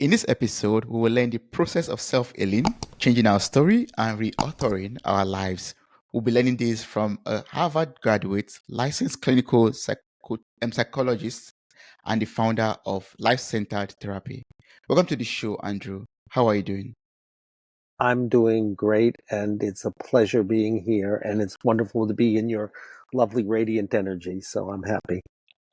In this episode, we will learn the process of self healing, changing our story, and reauthoring our lives. We'll be learning this from a Harvard graduate, licensed clinical psychologist, and the founder of Life Centered Therapy. Welcome to the show, Andrew. How are you doing? I'm doing great, and it's a pleasure being here, and it's wonderful to be in your lovely radiant energy. So I'm happy.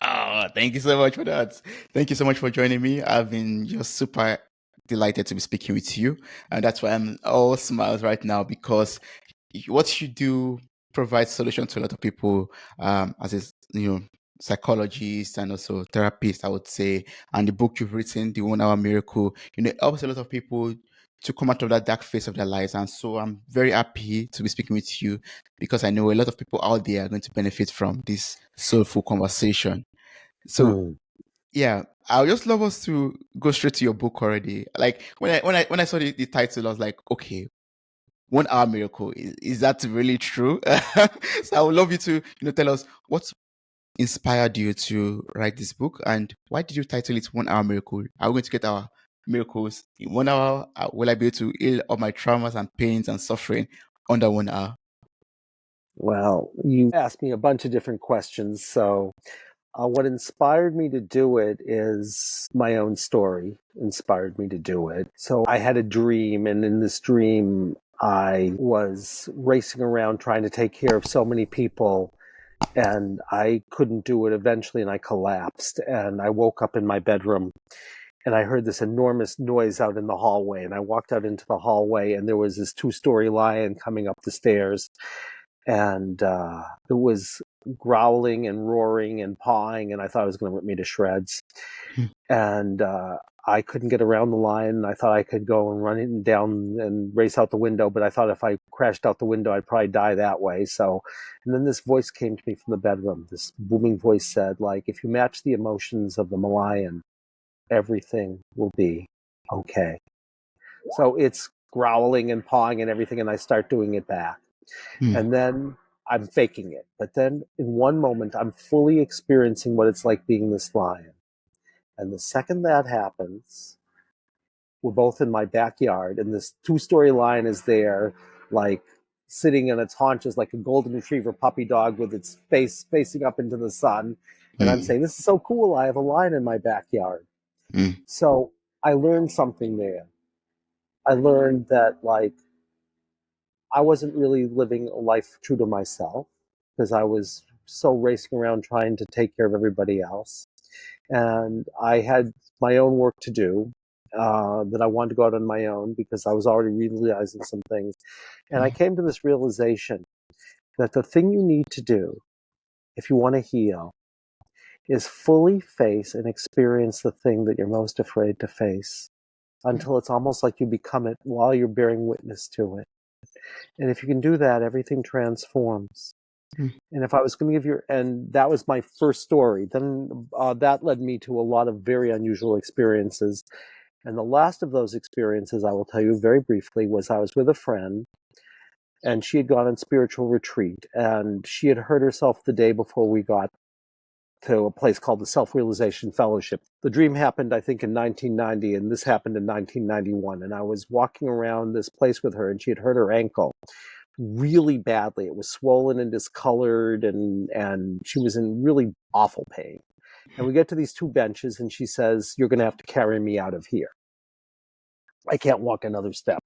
Oh, thank you so much for that. Thank you so much for joining me. I've been just super delighted to be speaking with you. And that's why I'm all smiles right now because what you do provides solution to a lot of people as a psychologist and also therapist, I would say. And the book you've written, The 1 Hour Miracle, it helps a lot of people to come out of that dark phase of their lives. And so I'm very happy to be speaking with you because I know a lot of people out there are going to benefit from this soulful conversation. So Hmm. yeah, I would just love us to go straight to your book already. Like when I saw the title, I was like, okay, 1 Hour Miracle. Is that really true? So I would love you to, tell us what inspired you to write this book and why did you title it 1 Hour Miracle? Are we going to get our miracles in 1 hour? Will I be able to heal all my traumas and pains and suffering under 1 hour? Well, you asked me a bunch of different questions. So, what inspired me to do it is my own story inspired me to do it. So, I had a dream, and in this dream, I was racing around trying to take care of so many people, and I couldn't do it eventually, and I collapsed, and I woke up in my bedroom. And I heard this enormous noise out in the hallway. And I walked out into the hallway, and there was this two-story lion coming up the stairs. And it was growling and roaring and pawing, and I thought it was going to rip me to shreds. And I couldn't get around the lion. And I thought I could go and run it down and race out the window, but I thought if I crashed out the window, I'd probably die that way. So, and then this voice came to me from the bedroom. This booming voice said, like, if you match the emotions of the lion, everything will be okay. So it's growling and pawing and everything, and I start doing it back. Hmm. And then I'm faking it. But then in one moment, I'm fully experiencing what it's like being this lion. And the second that happens, we're both in my backyard, and this two-story lion is there, like sitting on its haunches like a golden retriever puppy dog with its face facing up into the sun. And I'm Hmm. saying, this is so cool. I have a lion in my backyard. Hmm. So I learned something there. I learned that, like, I wasn't really living a life true to myself because I was so racing around trying to take care of everybody else. And I had my own work to do, that I wanted to go out on my own because I was already realizing some things. And I came to this realization that the thing you need to do if you want to heal is fully face and experience the thing that you're most afraid to face until it's almost like you become it while you're bearing witness to it. And if you can do that, everything transforms. Hmm. And if I was going to give you, and that was my first story, then that led me to a lot of very unusual experiences. And the last of those experiences, I will tell you very briefly, was I was with a friend, and she had gone on spiritual retreat, and she had hurt herself the day before we got to a place called the Self-Realization Fellowship. The dream happened, I think, in 1990, and this happened in 1991. And I was walking around this place with her, and she had hurt her ankle really badly. It was swollen and discolored, and she was in really awful pain. And we get to these two benches, and she says, "You're going to have to carry me out of here. I can't walk another step."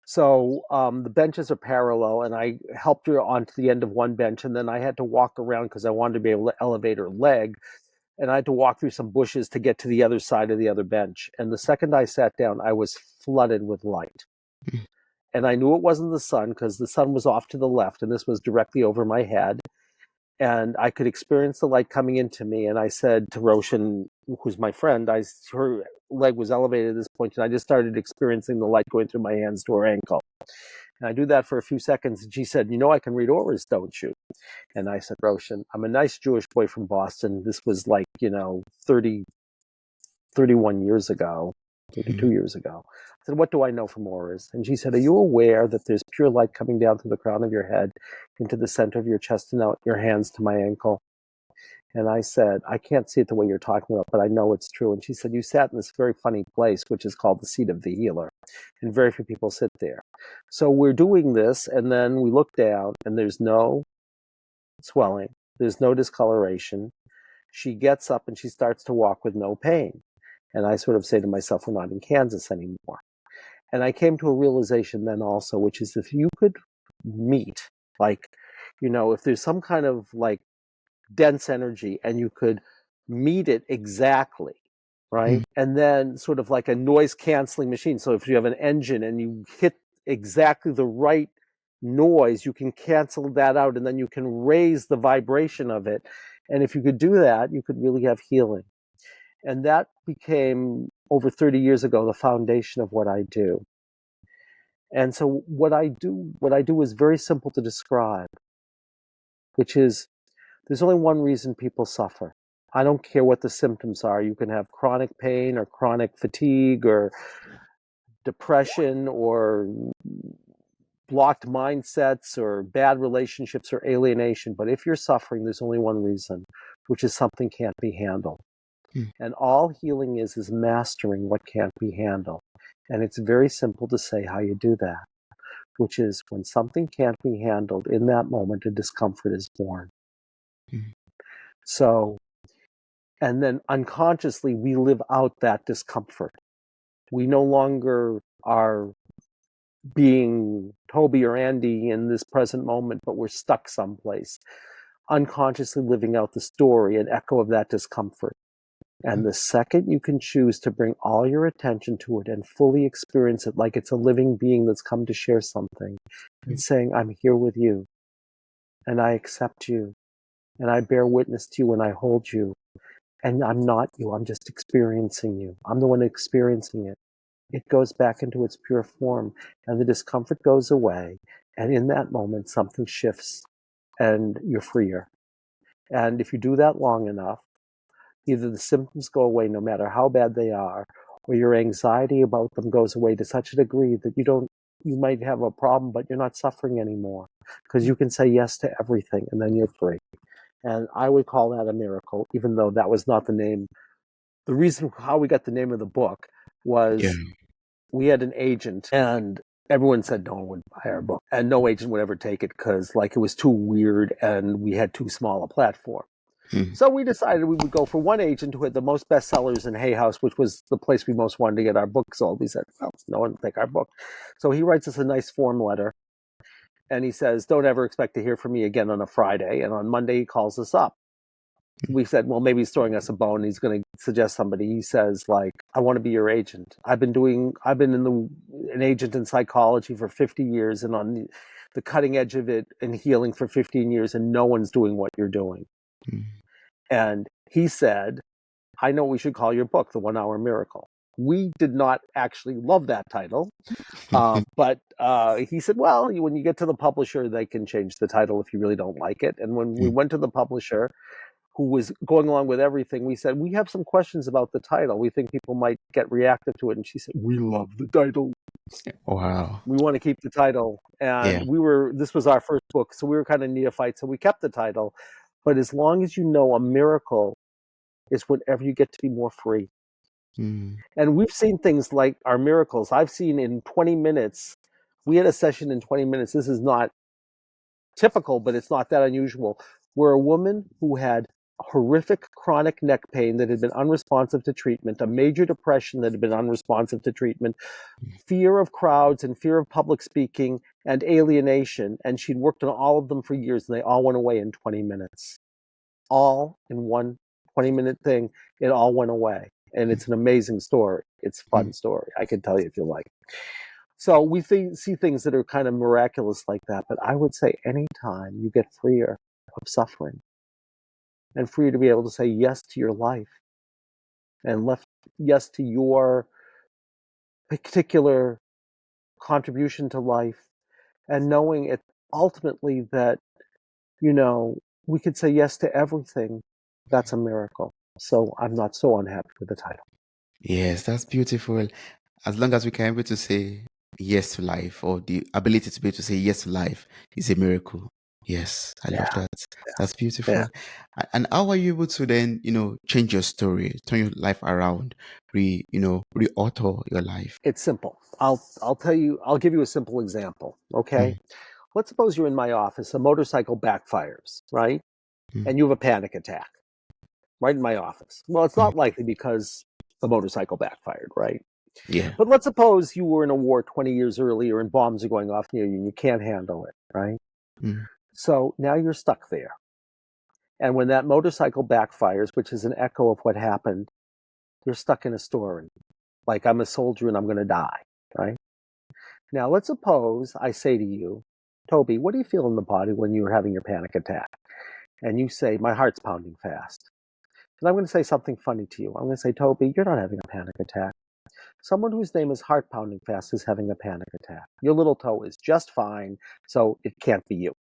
So the benches are parallel, and I helped her onto the end of one bench, and then I had to walk around because I wanted to be able to elevate her leg, and I had to walk through some bushes to get to the other side of the other bench. And the second I sat down, I was flooded with light. And I knew it wasn't the sun because the sun was off to the left, and this was directly over my head. And I could experience the light coming into me. And I said to Roshan, who's my friend, her leg was elevated at this point, and I just started experiencing the light going through my hands to her ankle. And I do that for a few seconds, and she said, "You know, I can read auras, don't you?" And I said, "Roshan, I'm a nice Jewish boy from Boston. This was like, 31 years ago, 32 years ago." I said, "What do I know from auras?" And she said, "Are you aware that there's pure light coming down through the crown of your head into the center of your chest and out your hands to my ankle?" And I said, I can't see it the way you're talking about, but I know it's true. And she said, you sat in this very funny place, which is called the seat of the healer. And very few people sit there. So we're doing this, and then we look down, and there's no swelling, there's no discoloration. She gets up and she starts to walk with no pain. And I sort of say to myself, we're not in Kansas anymore. And I came to a realization then also, which is if you could meet, like, if there's some kind of like dense energy and you could meet it exactly, right? And then sort of like a noise canceling machine. So if you have an engine and you hit exactly the right noise, you can cancel that out and then you can raise the vibration of it. And if you could do that, you could really have healing. And that became, over 30 years ago, the foundation of what I do. And so what I do is very simple to describe, which is there's only one reason people suffer. I don't care what the symptoms are. You can have chronic pain or chronic fatigue or depression or blocked mindsets or bad relationships or alienation. But if you're suffering, there's only one reason, which is something can't be handled. And all healing is mastering what can't be handled. And it's very simple to say how you do that, which is when something can't be handled, in that moment, a discomfort is born. So, and then unconsciously, we live out that discomfort. We no longer are being Toby or Andy in this present moment, but we're stuck someplace, unconsciously living out the story, an echo of that discomfort. And the second you can choose to bring all your attention to it and fully experience it like it's a living being that's come to share something, and saying, I'm here with you, and I accept you, and I bear witness to you, and I hold you, and I'm not you, I'm just experiencing you. I'm the one experiencing it. It goes back into its pure form, and the discomfort goes away, and in that moment, something shifts, and you're freer. And if you do that long enough, either the symptoms go away no matter how bad they are, or your anxiety about them goes away to such a degree that you might have a problem, but you're not suffering anymore because you can say yes to everything, and then you're free. And I would call that a miracle, even though that was not the name. The reason how we got the name of the book was we had an agent, and everyone said no one would buy our book, and no agent would ever take it because it was too weird and we had too small a platform. So we decided we would go for one agent who had the most bestsellers in Hay House, which was the place we most wanted to get our book sold. We said, well, no one will take our book. So he writes us a nice form letter, and he says, don't ever expect to hear from me again on a Friday. And on Monday, he calls us up. We said, well, maybe he's throwing us a bone. He's going to suggest somebody. He says, I want to be your agent. I've been an agent in psychology for 50 years and on the cutting edge of it and healing for 15 years, and no one's doing what you're doing. And he said, I know we should call your book The 1 Hour Miracle. We did not actually love that title. But he said, well, when you get to the publisher, they can change the title if you really don't like it. And when we went to the publisher, who was going along with everything, we said, we have some questions about the title. We think people might get reactive to it. And she said, we love the title. Wow. We want to keep the title. And this was our first book, so we were kind of neophytes, so we kept the title. But as long as you know, a miracle is whenever you get to be more free. And we've seen things like our miracles. I've seen in 20 minutes, we had a session in 20 minutes. This is not typical, but it's not that unusual, where a woman who had horrific chronic neck pain that had been unresponsive to treatment, a major depression that had been unresponsive to treatment, fear of crowds and fear of public speaking and alienation. And she'd worked on all of them for years, and they all went away in 20 minutes. All in one 20-minute thing, it all went away. And it's an amazing story. It's a fun story. I can tell you if you like. So we see things that are kind of miraculous like that. But I would say anytime you get freer of suffering and free to be able to say yes to your life and yes to your particular contribution to life, and knowing it ultimately that, we could say yes to everything, that's a miracle. So I'm not so unhappy with the title. Yes, that's beautiful. As long as we can be able to say yes to life, or the ability to be able to say yes to life, is a miracle. Yes, I love Yeah, that. That's yeah. beautiful. And how are you able to then, change your story, turn your life around, re-author your life? It's simple. I'll tell you. I'll give you a simple example. Okay. Mm, Let's suppose you're in my office. A motorcycle backfires, right? mm, And you have a panic attack right in my office. Well, it's mm. not likely because the motorcycle backfired, right? Yeah. But let's suppose you were in a war 20 years earlier and bombs are going off near you and you can't handle it, right? Mm, So now you're stuck there. And when that motorcycle backfires, which is an echo of what happened, you're stuck in a story. Like I'm a soldier and I'm going to die, right? Now let's suppose I say to you, Toby, what do you feel in the body when you were having your panic attack? And you say, my heart's pounding fast. And I'm going to say something funny to you. I'm going to say, Toby, you're not having a panic attack. Someone whose name is heart pounding fast is having a panic attack. Your little toe is just fine, so it can't be you.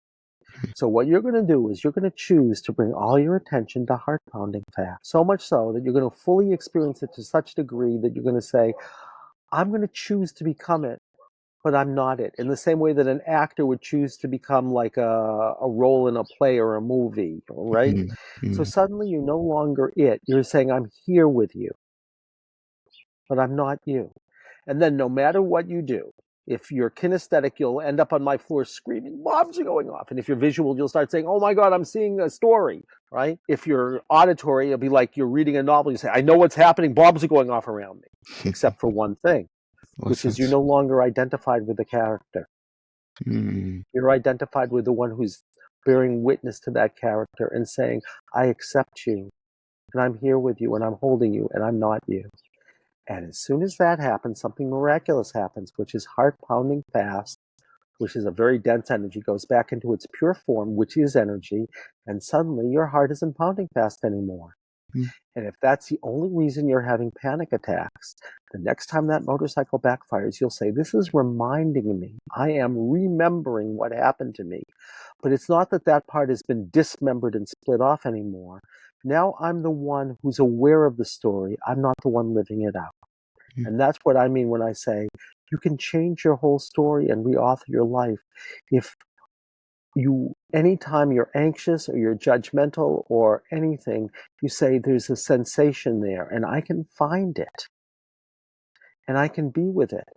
So what you're going to do is you're going to choose to bring all your attention to heart pounding fast. So much so that you're going to fully experience it to such a degree that you're going to say, I'm going to choose to become it, but I'm not it. In the same way that an actor would choose to become like a role in a play or a movie, right? mm, So mm, suddenly you're no longer it. You're saying, I'm here with you, but I'm not you. And then no matter what you do, if you're kinesthetic, you'll end up on my floor screaming, bombs are going off. And if you're visual, you'll start saying, oh my God, I'm seeing a story, right? If you're auditory, it'll be like you're reading a novel. You say, I know what's happening. Bombs are going off around me, except for one thing, What's which is you're that? no longer identified with the character. Mm, You're identified with the one who's bearing witness to that character and saying, I accept you and I'm here with you and I'm holding you and I'm not you. And as soon as that happens, something miraculous happens, which is heart pounding fast, which is a very dense energy, goes back into its pure form, which is energy, and suddenly your heart isn't pounding fast anymore. mm, And if that's the only reason you're having panic attacks, the next time that motorcycle backfires, you'll say, this is reminding me. I am remembering what happened to me. But it's not that that part has been dismembered and split off anymore. Now I'm the one who's aware of the story. I'm not the one living it out. mm, And that's what I mean when I say you can change your whole story and reauthor your life if you anytime you're anxious or you're judgmental or anything, you say there's a sensation there and I can find it and I can be with it.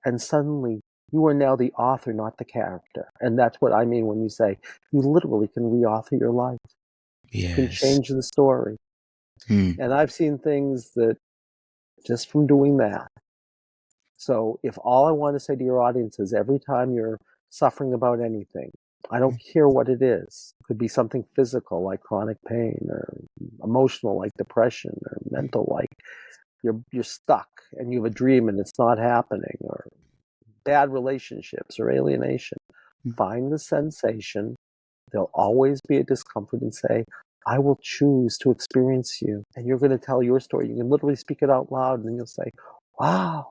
And suddenly you are now the author, not the character. And that's what I mean when you say you literally can reauthor your life. You can yes. change the story. Mm, And I've seen things that just from doing that. So if all I want to say to your audience is every time you're suffering about anything, I don't care what it is. It could be something physical like chronic pain or emotional like depression or mm, mental like you're stuck and you have a dream and it's not happening or bad relationships or alienation. mm, Find the sensation. There'll always be a discomfort and say, I will choose to experience you. And you're going to tell your story. You can literally speak it out loud and you'll say, wow,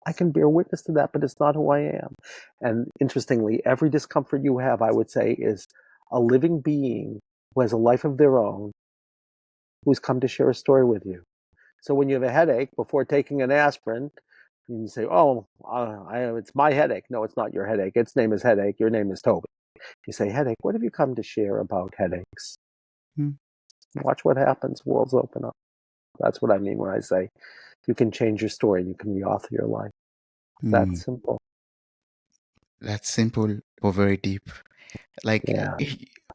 I can bear witness to that, but it's not who I am. And interestingly, every discomfort you have, I would say, is a living being who has a life of their own, who's come to share a story with you. So when you have a headache, before taking an aspirin, you say, "Oh, it's my headache." No, it's not your headache. Its name is headache. Your name is Toby. You say, "Headache, what have you come to share about headaches?" mm, Watch what happens. Worlds open up. That's what I mean when I say you can change your story and you can reauthor your life. That mm. simple. That's simple but very deep. Like Yeah.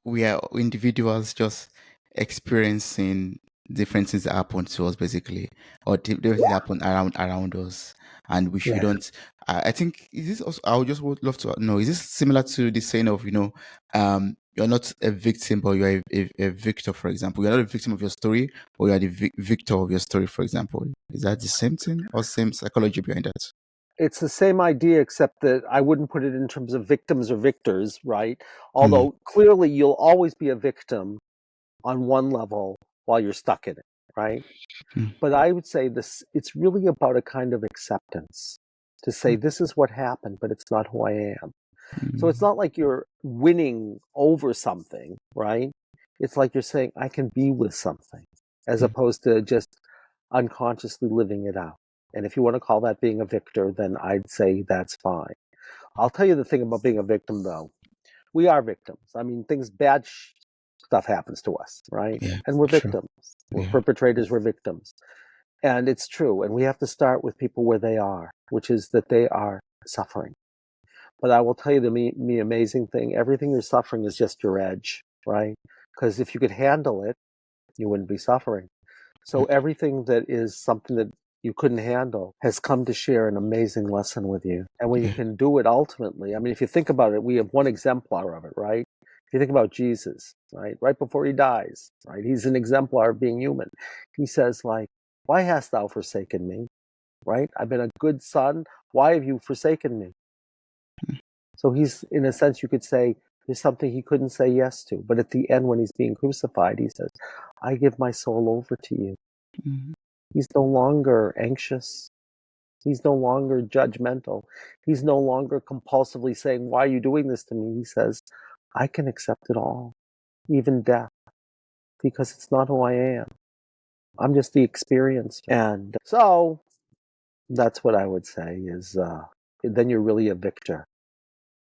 we are individuals just experiencing different things that happen to us basically, or different things that happen around us, and we Yeah. shouldn't. I think is this also. I would just would love to know: is this similar to the saying of you're not a victim, but you're a victor? For example, you're not a victim of your story, but you are the victor of your story. For example, is that the same thing or same psychology behind that? It's the same idea, except that I wouldn't put it in terms of victims or victors, right? Mm, Although clearly you'll always be a victim on one level while you're stuck in it, right? mm, But I would say this, it's really about a kind of acceptance to say, mm, this is what happened, but it's not who I am. So it's mm, not like you're winning over something, right? It's like you're saying, I can be with something, as mm, opposed to just unconsciously living it out. And if you want to call that being a victor, then I'd say that's fine. I'll tell you the thing about being a victim, though. we are victims. I mean, bad stuff happens to us, right? Yeah. And we're True. victims. We're Yeah. perpetrators, we're victims. And it's true. And we have to start with people where they are, which is that they are suffering. But I will tell you the amazing thing, everything you're suffering is just your edge, right? Because if you could handle it, you wouldn't be suffering. So everything that is something that you couldn't handle has come to share an amazing lesson with you. And when you Yeah. can do it ultimately, I mean, if you think about it, we have one exemplar of it, right? If you think about Jesus, right? Right before he dies, right? He's an exemplar of being human. He says, like, why hast thou forsaken me? Right? I've been a good son. Why have you forsaken me? So he's, in a sense, you could say, there's something he couldn't say yes to. But at the end, when he's being crucified, he says, I give my soul over to you. Mm-hmm. He's no longer anxious. He's no longer judgmental. He's no longer compulsively saying, why are you doing this to me? He says, I can accept it all, even death, because it's not who I am. I'm just the experience. And so that's what I would say is then you're really a victor,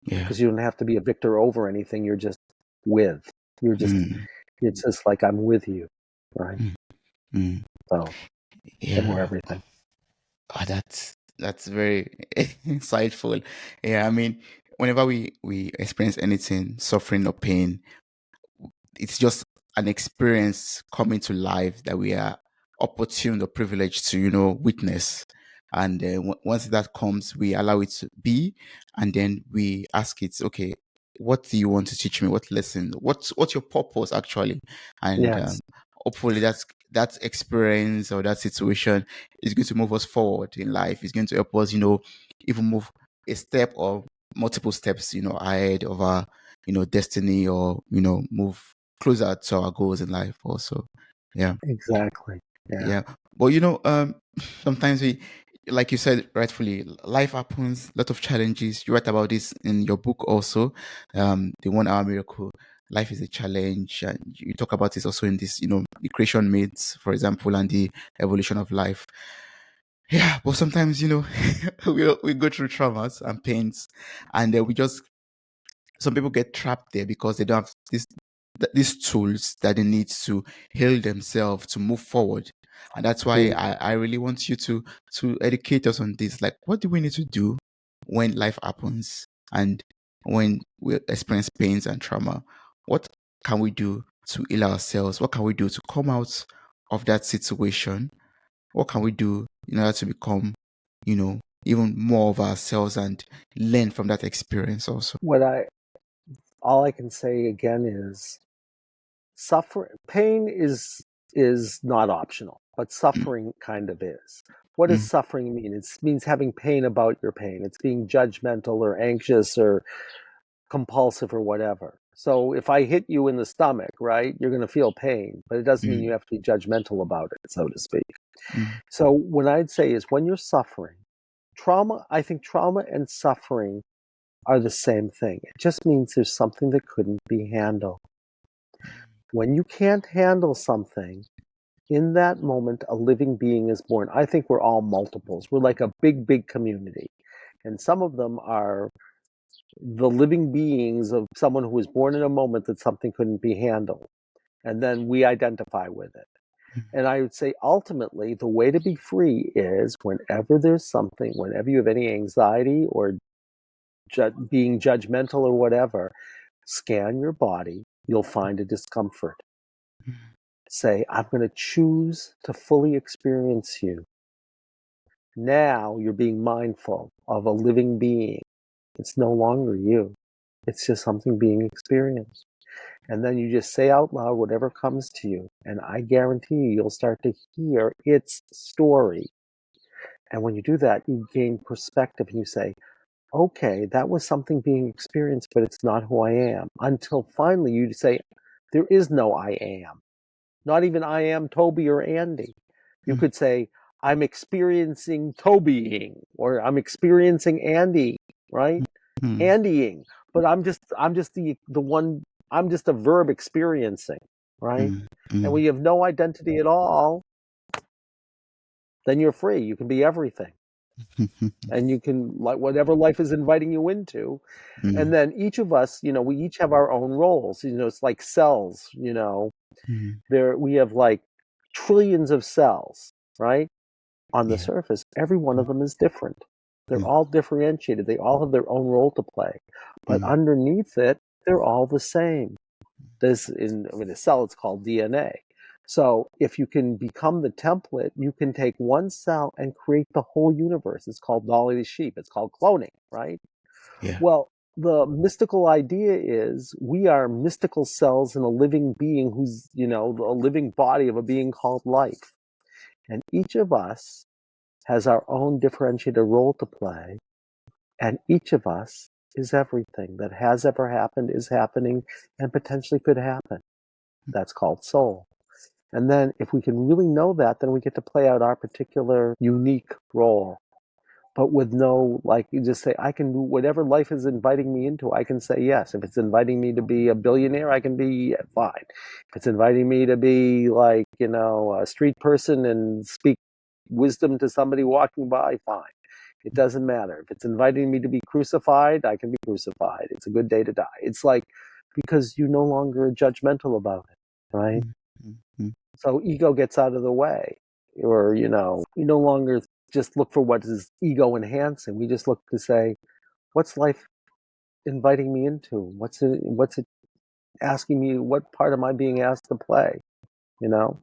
Yeah. because you don't have to be a victor over anything. You're just with. Mm. It's just like I'm with you, right? Mm. Mm. So, and we're Yeah. everything. Oh, that's very insightful. Yeah, I mean, whenever we experience anything, suffering or pain, it's just an experience coming to life that we are opportune or privileged to, witness. And once that comes, we allow it to be, and then we ask it, okay, what do you want to teach me? What lesson? What's your purpose actually? And Yes, hopefully that experience or that situation is going to move us forward in life. It's going to help us, even move a step or multiple steps, ahead of our, destiny, or move closer to our goals in life also. Yeah. exactly. Yeah. Yeah. But sometimes we, like you said rightfully, life happens, a lot of challenges. You write about this in your book also, the 1 Hour Miracle. Life is a challenge, and you talk about this also in this, the creation myths, for example, and the evolution of life. Yeah, but sometimes, we go through traumas and pains, and we just some people get trapped there because they don't have these tools that they need to heal themselves to move forward. And that's why Mm. I really want you to educate us on this. Like, what do we need to do when life happens and when we experience pains and trauma? What can we do to heal ourselves? What can we do to come out of that situation? What can we do in order to become, even more of ourselves and learn from that experience also? All I can say again is pain is not optional, but Mm, suffering kind of is. What does mm, suffering mean? It means having pain about your pain. It's being judgmental or anxious or compulsive or whatever. So if I hit you in the stomach, right, you're going to feel pain, but it doesn't mean you mm, have to be judgmental about it, so to speak. mm, So what I'd say is when you're suffering, I think trauma and suffering are the same thing. It just means there's something that couldn't be handled. When you can't handle something, in that moment, a living being is born. I think we're all multiples. We're like a big, big community. And some of them are the living beings of someone who was born in a moment that something couldn't be handled. And then we identify with it. And I would say ultimately, the way to be free is whenever there's something, whenever you have any anxiety or being judgmental or whatever, scan your body. You'll find a discomfort. Say, I'm going to choose to fully experience you. Now you're being mindful of a living being. It's no longer you. It's just something being experienced. And then you just say out loud whatever comes to you. And I guarantee you'll start to hear its story. And when you do that, you gain perspective and you say, okay, that was something being experienced, but it's not who I am. Until finally you say, there is no I am. Not even I am Toby or Andy. You mm, could say, I'm experiencing Tobying, or I'm experiencing Andy, right? mm, Andying. But I'm just the one, I'm just a verb experiencing, right? mm, And mm, when you have no identity at all, then you're free. You can be everything. and you can, like, whatever life is inviting you into. And then each of us, we each have our own roles. It's like cells. We have like trillions of cells, right? On the Yeah. surface, every one of them is different. They're Mm, all differentiated. They all have their own role to play. But mm, underneath it, they're all the same. The cell, it's called DNA. So if you can become the template, you can take one cell and create the whole universe. It's called Dolly the sheep. It's called cloning, right? yeah. Well, the mystical idea is we are mystical cells in a living being who's, a living body of a being called life. And each of us has our own differentiated role to play. And each of us is everything that has ever happened, is happening, and potentially could happen. That's called soul. And then if we can really know that, then we get to play out our particular unique role. But with no, like, you just say, I can do whatever life is inviting me into, I can say yes. If it's inviting me to be a billionaire, I can be fine. If it's inviting me to be like, a street person and speak wisdom to somebody walking by, fine. It doesn't matter. If it's inviting me to be crucified, I can be crucified. It's a good day to die. It's like, because you're no longer judgmental about it, right? Mm, mm, mm, So ego gets out of the way, or, we no longer just look for what is ego enhancing. We just look to say, what's life inviting me into? What's it asking me? What part am I being asked to play? You know?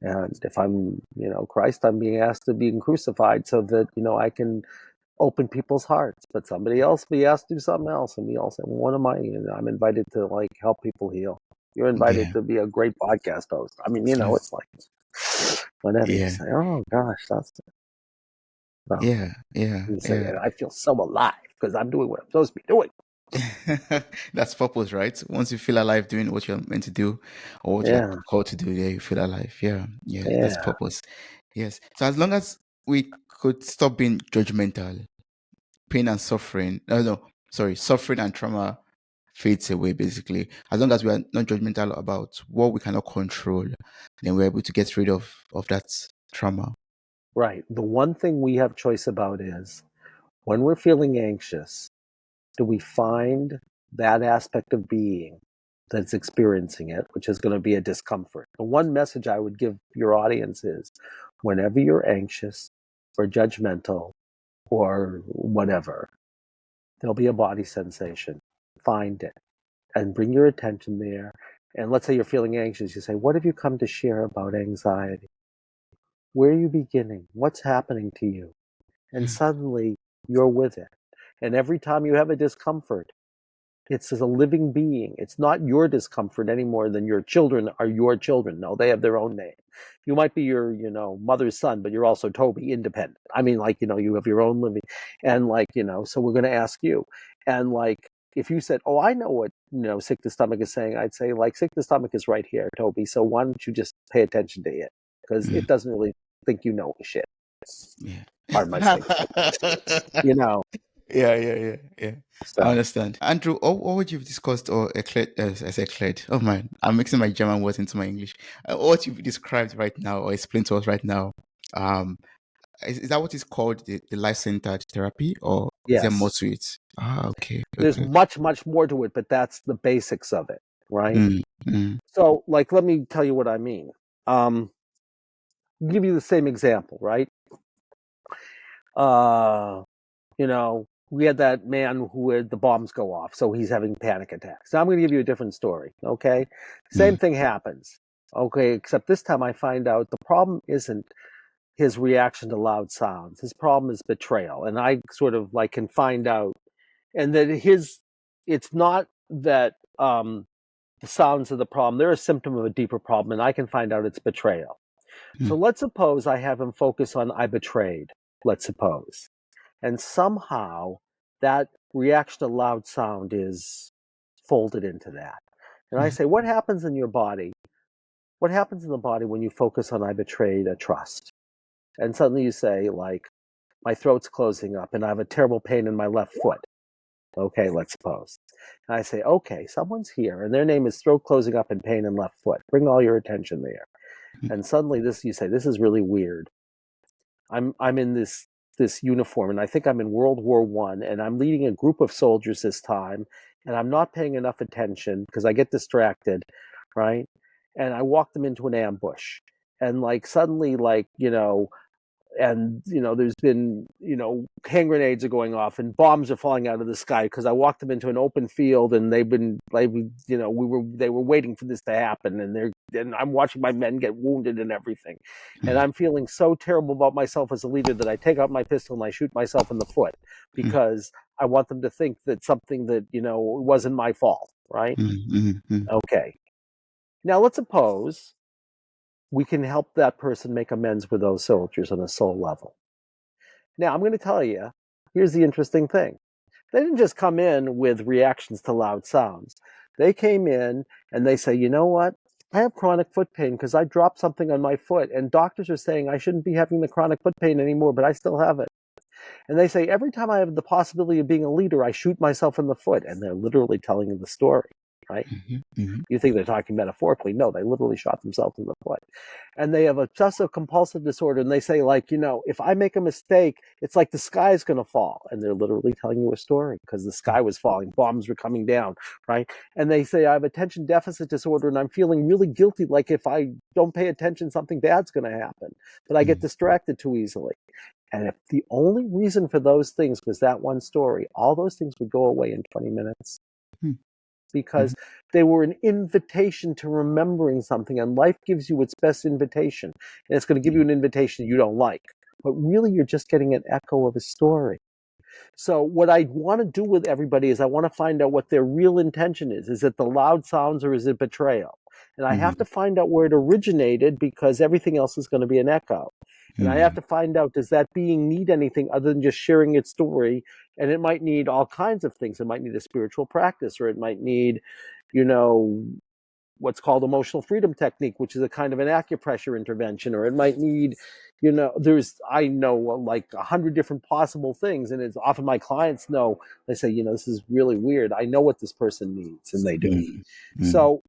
And if I'm, Christ, I'm being asked to be crucified so that, I can open people's hearts. But somebody else be asked to do something else. And we all say, well, what am I? I'm invited to, like, help people heal. You're invited yeah. to be a great podcast host. I mean, Yeah. it's like, whenever you Yeah. say, oh gosh, that's, well, Yeah. Yeah. you say, Yeah. and I feel so alive because I'm doing what I'm supposed to be doing. That's purpose, right? Once you feel alive doing what you're meant to do or what you're Yeah, called to do, yeah, you feel alive. Yeah. Yeah. That's yeah, purpose. Yes. So as long as we could stop being judgmental, pain and suffering, no, no, sorry, suffering and trauma fades away basically. As long as we are not judgmental about what we cannot control, then we're able to get rid of that trauma. right. The one thing we have choice about is when we're feeling anxious, do we find that aspect of being that's experiencing it, which is going to be a discomfort? The one message I would give your audience is whenever you're anxious or judgmental or whatever, there'll be a body sensation. Find it and bring your attention there. And let's say you're feeling anxious. You say, what have you come to share about anxiety? Where are you beginning? What's happening to you? And suddenly you're with it. And every time you have a discomfort, it's as a living being. It's not your discomfort any more than your children are your children. No, they have their own name. You might be your, mother's son, but you're also Toby, independent. I mean, like, you have your own living. And like, so we're going to ask you. And like, if you said, oh, I know what, sick to stomach is saying, I'd say, like, sick to stomach is right here, Toby. So why don't you just pay attention to it? Because Mm, it doesn't really think you know shit. yeah. Pardon my Spanish. you know, Yeah, yeah, yeah, yeah. I so understand. Andrew, what would you've discussed or eclared, I said eclaired. Oh man, I'm mixing my German words into my English. What you've described right now or explained to us right now, um, is that what is called the life-centered therapy or is there more yes. to it? Ah, okay, There's okay. much, much more to it, but that's the basics of it, right? Mm, mm, So, like, let me tell you what I mean. Um, give you the same example, right? Uh, we had that man who had the bombs go off, so he's having panic attacks. Now I'm going to give you a different story, okay? Same mm, thing happens, okay? Except this time I find out the problem isn't his reaction to loud sounds. His problem is betrayal, and I sort of like can find out, and that it's not that the sounds of the problem. They're a symptom of a deeper problem, and I can find out it's betrayal. So mm, let's suppose I have him focus on I betrayed, let's suppose. And somehow that reaction to loud sound is folded into that. And I mm, say, what happens in your body? What happens in the body when you focus on I betrayed a trust? And suddenly you say, like, my throat's closing up and I have a terrible pain in my left foot. Okay, let's suppose. And I say, okay, someone's here and their name is throat closing up and pain in left foot. Bring all your attention there. mm, And suddenly you say, this is really weird. I'm in this this uniform, and I think I'm in World War I, and I'm leading a group of soldiers this time, and I'm not paying enough attention because I get distracted, right? And I walk them into an ambush, and like suddenly, like and there's been hand grenades are going off and bombs are falling out of the sky because I walked them into an open field, and they've been like they were waiting for this to happen, and I'm watching my men get wounded and everything, and mm, I'm feeling so terrible about myself as a leader that I take out my pistol and I shoot myself in the foot mm, because I want them to think that something that wasn't my fault, right? Okay, now let's suppose we can help that person make amends with those soldiers on a soul level. Now, I'm going to tell you, here's the interesting thing. They didn't just come in with reactions to loud sounds. They came in and they say, you know what? I have chronic foot pain because I dropped something on my foot, and doctors are saying I shouldn't be having the chronic foot pain anymore, but I still have it. And they say, every time I have the possibility of being a leader, I shoot myself in the foot. And they're literally telling you the story, right? You think they're talking metaphorically. No, they literally shot themselves in the foot. And they have obsessive compulsive disorder. And they say, like, if I make a mistake, it's like the sky's going to fall. And they're literally telling you a story because the sky was falling. Bombs were coming down, right? And they say, I have attention deficit disorder and I'm feeling really guilty. Like if I don't pay attention, something bad's going to happen. But I get distracted too easily. And if the only reason for those things was that one story, all those things would go away in 20 minutes. Because they were an invitation to remembering something, and life gives you its best invitation, and it's going to give you an invitation you don't like, but really you're just getting an echo of a story. So what I want to do with everybody is I want to find out what their real intention is. Is it the loud sounds or is it betrayal? And I have to find out where it originated because everything else is going to be an echo. And I have to find out, does that being need anything other than just sharing its story? And it might need all kinds of things. It might need a spiritual practice, or it might need, what's called emotional freedom technique, which is a kind of an acupressure intervention, or it might need, I know like 100 different possible things. And it's often my clients know, they say, this is really weird. I know what this person needs, and they do. So,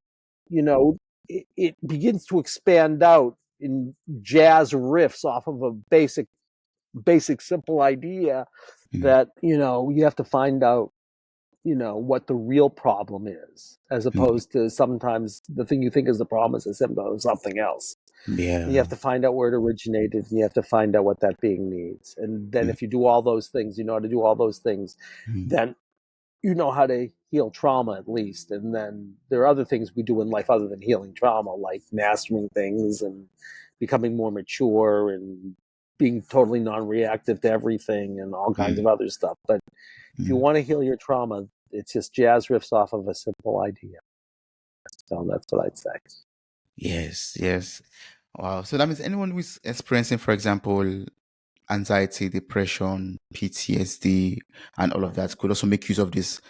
it begins to expand out in jazz riffs off of a basic simple idea that you have to find out what the real problem is, as opposed to sometimes the thing you think is the problem is a symptom of something else. And you have to find out where it originated, and you have to find out what that being needs. And then if you do all those things, you know how to do all those things, then you know how to heal trauma at least. And then there are other things we do in life other than healing trauma, like mastering things and becoming more mature and being totally non-reactive to everything and all kinds of other stuff. But if you want to heal your trauma, it's just jazz riffs off of a simple idea. So that's what I'd say. Yes. Wow. So that means anyone who's experiencing, for example, anxiety, depression, PTSD, and all of that could also make use of this,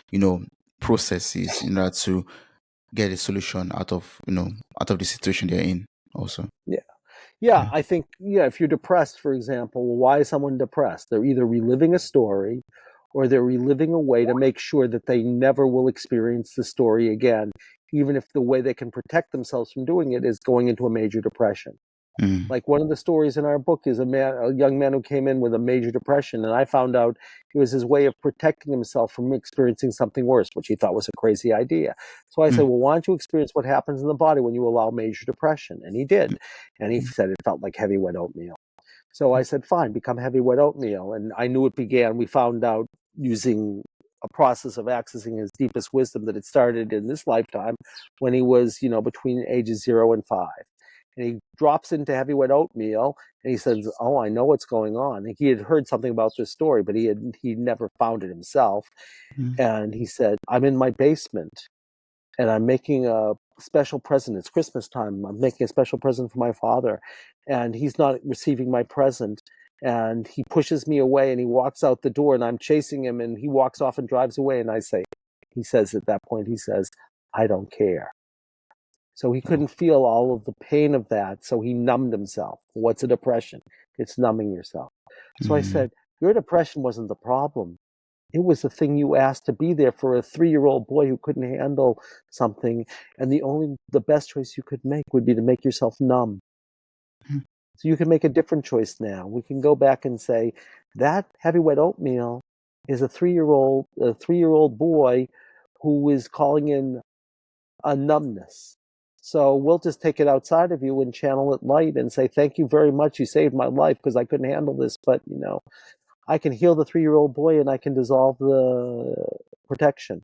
processes in order to get a solution out of the situation they're in also. Yeah, I think, if you're depressed, for example, why is someone depressed? They're either reliving a story or they're reliving a way to make sure that they never will experience the story again, even if the way they can protect themselves from doing it is going into a major depression. Like one of the stories in our book is a young man who came in with a major depression, and I found out it was his way of protecting himself from experiencing something worse, which he thought was a crazy idea. So I said, well, why don't you experience what happens in the body when you allow major depression? And he did. And he said it felt like heavy wet oatmeal. So I said, fine, become heavy wet oatmeal. And I knew it began. We found out using a process of accessing his deepest wisdom that it started in this lifetime when he was, between ages 0 and 5. And he drops into heavy wet oatmeal and he says, oh, I know what's going on. He had heard something about this story, but he never found it himself. And he said, I'm in my basement and I'm making a special present. It's Christmas time. I'm making a special present for my father, and he's not receiving my present. And he pushes me away and he walks out the door, and I'm chasing him, and he walks off and drives away. And he says at that point, I don't care. So he couldn't feel all of the pain of that. So he numbed himself. What's a depression? It's numbing yourself. So I said, your depression wasn't the problem. It was the thing you asked to be there for a 3-year-old boy who couldn't handle something. And the best choice you could make would be to make yourself numb. So you can make a different choice now. We can go back and say that heavy wet oatmeal is a 3-year-old boy who is calling in a numbness. So we'll just take it outside of you and channel it light and say, thank you very much. You saved my life because I couldn't handle this. But, I can heal the 3-year-old boy and I can dissolve the protection,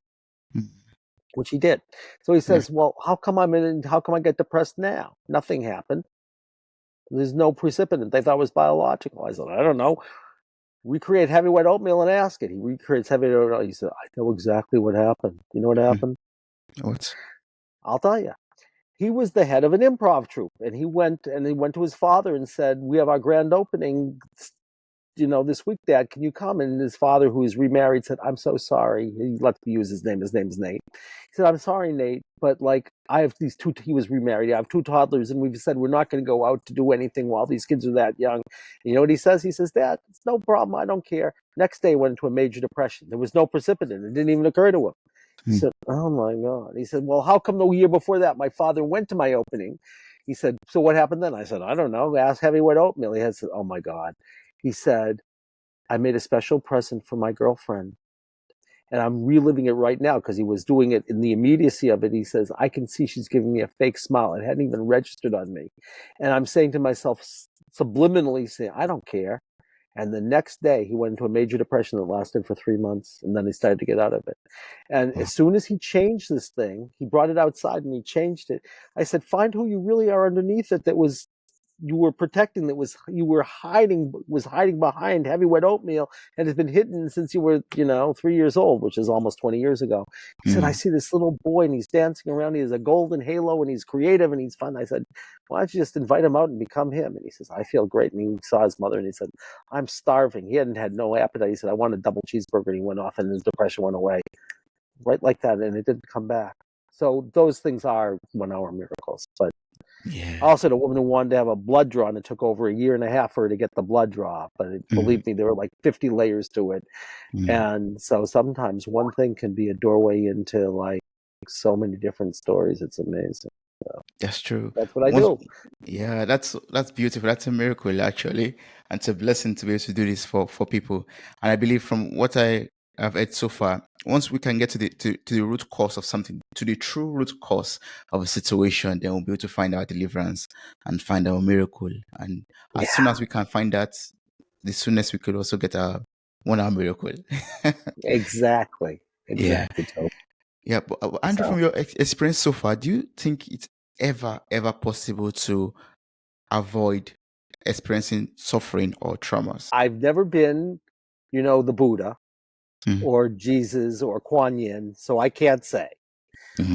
Mm. which he did. So he Yeah. says, well, how come I get depressed now? Nothing happened. There's no precipitant. They thought it was biological. I said, I don't know. Recreate heavy wet oatmeal and ask it. He recreates heavy wet oatmeal. He said, I know exactly what happened. You know what Mm. happened? What? I'll tell you. He was the head of an improv troupe, and he went to his father and said, we have our grand opening, this week, Dad, can you come? And his father, who is remarried, said, I'm so sorry. He let me use his name. His name is Nate. He said, I'm sorry, Nate, but I have these two, he was remarried. I have 2 toddlers, and we've said we're not going to go out to do anything while these kids are that young. And you know what he says? He says, Dad, it's no problem. I don't care. Next day, went into a major depression. There was no precipitant. It didn't even occur to him. He Mm. said, oh my God. He said, well, how come the year before that my father went to my opening? He said, so what happened then? I said, I don't know. Ask heavy wet oatmeal. He said, oh my God. He said, I made a special present for my girlfriend. And I'm reliving it right now because he was doing it in the immediacy of it. He says, I can see she's giving me a fake smile. It hadn't even registered on me. And I'm saying to myself, subliminally saying, I don't care. And the next day, he went into a major depression that lasted for 3 months, and then he started to get out of it. And Wow. as soon as he changed this thing, he brought it outside and he changed it. I said, find who you really are underneath it that was you were protecting, that was you were hiding behind heavy wet oatmeal and has been hidden since you were 3 years old, which is almost 20 years ago. He said, I Mm. see this little boy and he's dancing around, he has a golden halo and he's creative and he's fun. I said, why don't you just invite him out and become him? And he says, I feel great. And he saw his mother and he said, I'm starving. He hadn't had no appetite. He said, I want a double cheeseburger. And he went off and his depression went away right like that, and it didn't come back. So those things are 1-hour miracles. But Yeah. also, the woman who wanted to have a blood draw, and it took over a year and a half for her to get the blood draw. But Mm. believe me, there were like 50 layers to it. Mm. And so sometimes one thing can be a doorway into so many different stories. It's amazing. So That's true. that's what I Once, do. yeah, that's beautiful. That's a miracle actually, and it's a blessing to be able to do this for people. And I believe from what I have heard so far, once we can get to the root cause of something, to the true root cause of a situation, then we'll be able to find our deliverance and find our miracle. And as soon Yeah, as we can find that, the soonest we could also get our 1 hour miracle. exactly. Yeah. Exactly, Toby. Yeah, but Andrew, So from your experience so far, do you think it's ever possible to avoid experiencing suffering or traumas? I've never been, the Buddha Mm. or Jesus or Kuan Yin, so I can't say.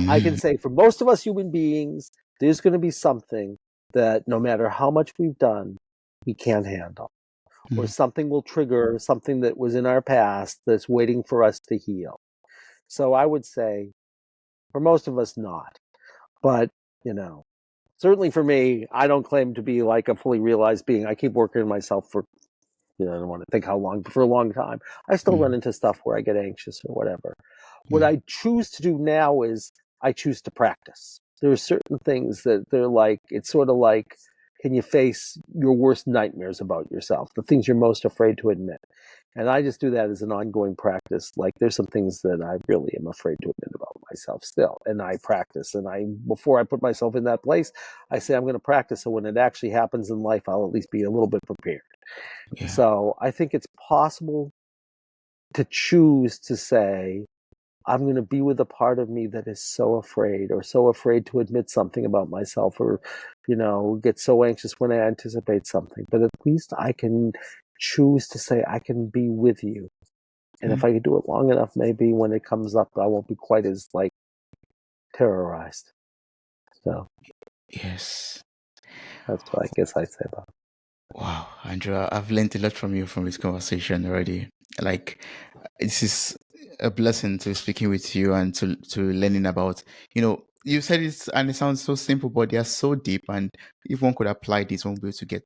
I can Mm. say for most of us human beings, there's going to be something that no matter how much we've done, we can't handle. Or Mm. something will trigger something that was in our past that's waiting for us to heal. So I would say for most of us, not. But, certainly for me, I don't claim to be like a fully realized being. I keep working on myself for, I don't want to think how long, but for a long time. I still run Mm. into stuff where I get anxious or whatever. What Mm. I choose to do now is I choose to practice. There are certain things that they're like, it's sort of like, can you face your worst nightmares about yourself, the things you're most afraid to admit? And I just do that as an ongoing practice. Like there's some things that I really am afraid to admit about myself still. And I practice. And before I put myself in that place, I say I'm going to practice. So when it actually happens in life, I'll at least be a little bit prepared. Yeah. So I think it's possible to choose to say, I'm going to be with a part of me that is so afraid or so afraid to admit something about myself or, get so anxious when I anticipate something. But at least I can choose to say, I can be with you. And if Mm. I can do it long enough, maybe when it comes up, I won't be quite as terrorized. So Yes. that's what I guess I'd say about it. Wow, Andrew, I've learned a lot from you from this conversation already. Like, this is a blessing to speaking with you and to learning about, you said it and it sounds so simple, but they are so deep. And if one could apply this, one will be able to get,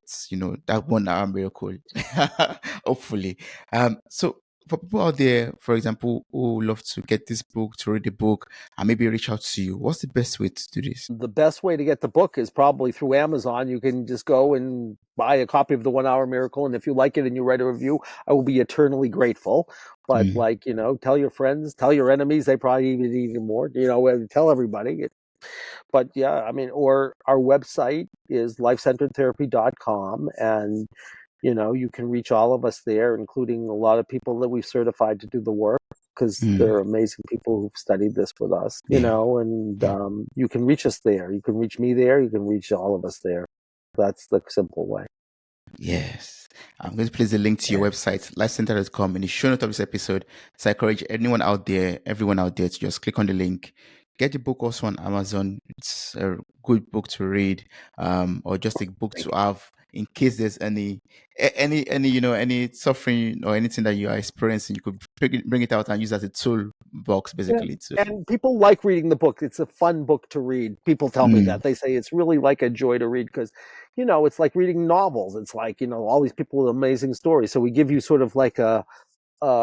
that 1 hour miracle, hopefully. So for people out there, for example, who love to get this book, to read the book, and maybe reach out to you, what's the best way to do this? The best way to get the book is probably through Amazon. You can just go and buy a copy of The 1 Hour Miracle. And if you like it and you write a review, I will be eternally grateful. But Mm, tell your friends, tell your enemies, they probably even more, tell everybody. But yeah, I mean, or our website is lifecenteredtherapy.com. And, you can reach all of us there, including a lot of people that we've certified to do the work, because mm, they're amazing people who've studied this with us, yeah, and yeah. you can reach us there. You can reach me there. You can reach all of us there. That's the simple way. Yes. I'm going to place the link to your Yeah. website, lifecenter.com, in the show notes of this episode. So I encourage anyone out there, everyone out there, to just click on the link. Get the book also on Amazon. It's a good book to read, or just a book to have in case there's any suffering or anything that you are experiencing. You could bring it out and use it as a toolbox, Yeah. basically. To And people like reading the book. It's a fun book to read. People tell me mm, that. They say it's really like a joy to read because, it's like reading novels. It's like, all these people with amazing stories. So we give you sort of like a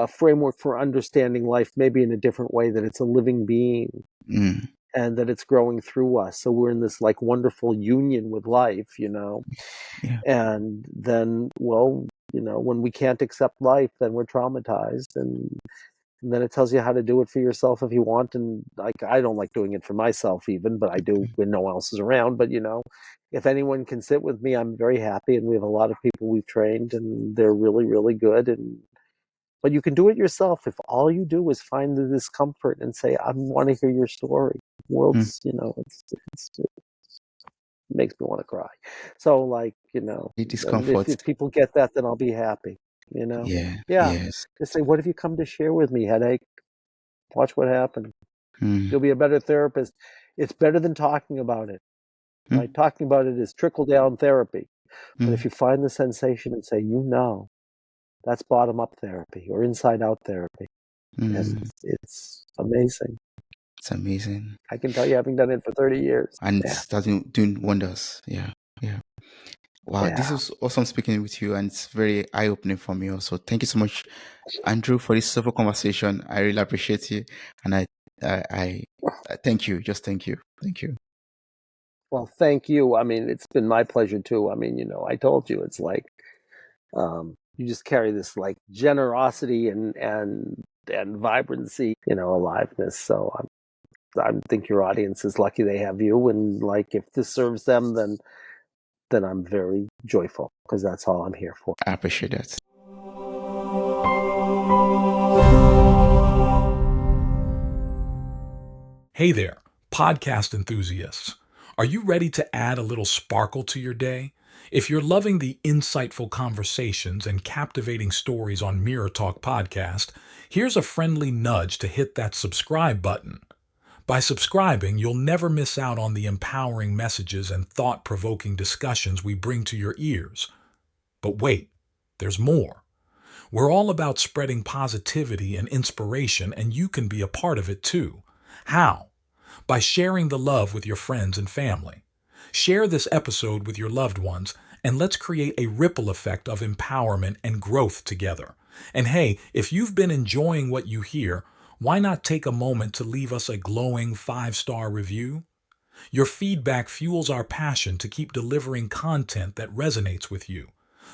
framework for understanding life, maybe in a different way, that it's a living being mm, and that it's growing through us. So we're in this like wonderful union with life, yeah, and then, well, when we can't accept life, then we're traumatized, and then it tells you how to do it for yourself if you want. And like, I don't like doing it for myself even, but I do when no one else is around. But if anyone can sit with me, I'm very happy. And we have a lot of people we've trained, and they're really, really good. But you can do it yourself if all you do is find the discomfort and say, I want to hear your story. mm, World's, it makes me want to cry. So the and if discomfort. people get that, then I'll be happy, Yeah, Yeah. yes. Just say, what have you come to share with me, headache? Watch what happens. Mm, You'll be a better therapist. It's better than talking about it, right? mm, Talking about it is trickle down therapy. But if mm, you find the sensation and say, that's bottom up therapy or inside out therapy. And mm. it's amazing. It's amazing. I can tell you, having done it for 30 years. And Yeah. it's doing wonders. Yeah. Yeah. Wow. This Yeah. is awesome speaking with you, and it's very eye opening for me also. Thank you so much, Andrew, for this super conversation. I really appreciate it. And I thank you. Just thank you. Thank you. Well, thank you. I mean, it's been my pleasure too. I mean, I told you it's like you just carry this like generosity and vibrancy, aliveness. So I think your audience is lucky they have you, and like if this serves them, then I'm very joyful because that's all I'm here for. I appreciate that. Hey there, podcast enthusiasts. Are you ready to add a little sparkle to your day? If you're loving the insightful conversations and captivating stories on Mirror Talk Podcast, here's a friendly nudge to hit that subscribe button. By subscribing, you'll never miss out on the empowering messages and thought provoking discussions we bring to your ears. But wait, there's more. We're all about spreading positivity and inspiration, and you can be a part of it too. How? By sharing the love with your friends and family. Share this episode with your loved ones, and let's create a ripple effect of empowerment and growth together. And hey, if you've been enjoying what you hear, why not take a moment to leave us a glowing 5-star review? Your feedback fuels our passion to keep delivering content that resonates with you.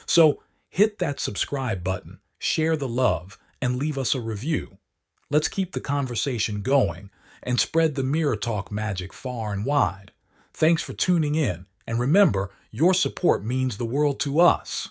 So hit that subscribe button, share the love, and leave us a review. Let's keep the conversation going and spread the Mirror Talk magic far and wide. Thanks for tuning in, and remember, your support means the world to us.